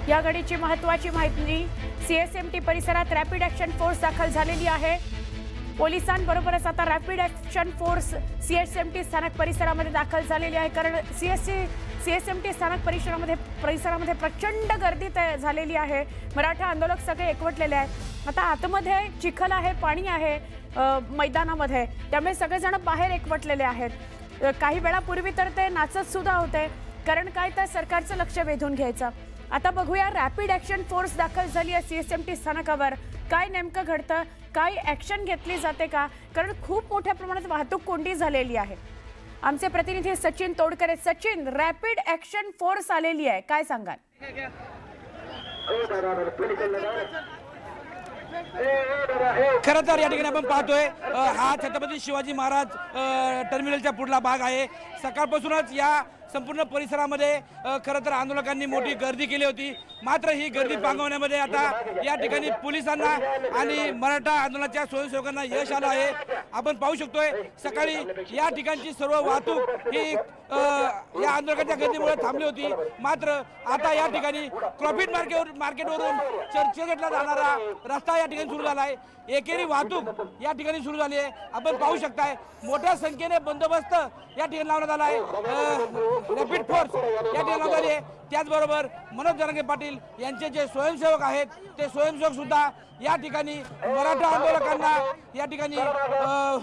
या घडीची महत्त्वाची माहिती, सीएसएमटी परिसरात रॅपिड ॲक्शन फोर्स दाखल झालेली आहे। पोलिसांबरोबरच आता रॅपिड ॲक्शन फोर्स सीएसएमटी स्थानक परिसरामध्ये दाखल झालेली आहे। कारण सीएसएमटी स्थानक परिसरामध्ये प्रचंड गर्दी झालेली आहे। मराठा आंदोलक सगळे एकवटलेले आहेत। आता आतमध्ये चिखल आहे, पाणी आहे मैदानामध्ये, त्यामुळे सगळेजण बाहेर एकवटलेले आहेत। काही वेळापूर्वी तर ते नाचत सुद्धा होते, कारण काय तर सरकारचं लक्ष वेधून घ्यायचं। आता बघूया रॅपिड ॲक्शन फोर्स दाखल झाली आहे सीएसएमटी स्थानकावर, काय नेमकं घडतं, काय ॲक्शन घेतली जाते का, कारण खूप मोठ्या प्रमाणात वाहतूक कोंडी झालेली आहे। आमचे प्रतिनिधी Sachin Todkare. Sachin, rapid action force आलेली आहे, काय सांगाल? खरं तर या ठिकाणी आपण पाहतोय हा छत्रपती शिवाजी महाराज टर्मिनलच्या पुढला भाग आहे। सकाळपासूनच या संपूर्ण परिसरामध्ये खरं तर आंदोलकांनी मोठी गर्दी केली होती। मात्र ही गर्दी पांगवण्यामध्ये आता या ठिकाणी पोलिसांना आणि मराठा आंदोलनाच्या स्वयंसेवकांना यश आलं आहे। आपण पाहू शकतोय सकाळी या ठिकाणची सर्व वाहतूक ही या आंदोलकांच्या गर्दीमुळे थांबली होती। मात्र आता या ठिकाणी क्रॉफिट मार्केटवरून चर्चगेटला जाणारा रस्ता या ठिकाणी सुरू झाला आहे। एकेरी वाहतूक या ठिकाणी सुरू झाली आहे। आपण पाहू शकताय मोठ्या संख्येने बंदोबस्त या ठिकाणी लावण्यात आला आहे। रॅपिड फोर्स या ठिकाणी लावण्यात आली आहे। त्याचबरोबर मनोज जरांगे पाटील यांचे जे स्वयंसेवक आहेत ते स्वयंसेवक सुद्धा या ठिकाणी मराठा आंदोलकांना या ठिकाणी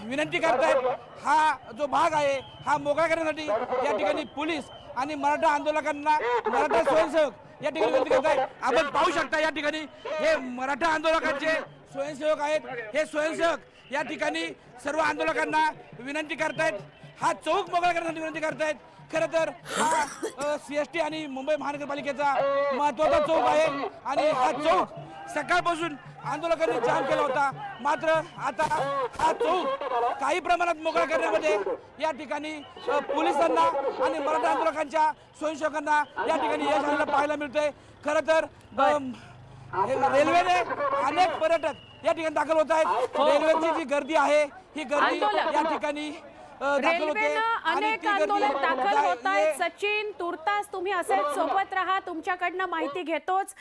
विनंती करतायत। हा जो भाग आहे हा मोकळा करण्यासाठी या ठिकाणी पोलीस आणि मराठा आंदोलकांना मराठा स्वयंसेवक या ठिकाणी विनंती करतायत। आपण पाहू शकता या ठिकाणी हे मराठा आंदोलकांचे स्वयंसेवक आहेत। हे स्वयंसेवक या ठिकाणी सर्व आंदोलकांना विनंती करतायत, हा चौक मोकळा करण्यासाठी विनंती करतायत। खरं तर हा सीएसटी आणि मुंबई महानगरपालिकेचा महत्त्वाचा चौक आहे आणि हा चौक सकाळपासून आंदोलकांनी जाम केला होता। मात्र आता हा चौक काही प्रमाणात मोकळा करण्यामध्ये या ठिकाणी पोलिसांना आणि मराठा आंदोलकांच्या स्वयंसेवकांना या ठिकाणी यश आलेलं पाहायला मिळतंय। खरं तर रेल्वेने अनेक पर्यटक या ठिकाणी दाखल होत आहेत। रेल्वेची जी गर्दी आहे ही गर्दी या ठिकाणी रेल्वेनं अनेक आंदोलक दाखल होत आहेत। सचिन, तुर्तास तुम्ही असेच सोबत राहा, तुमच्याकडनं माहिती घेतोच।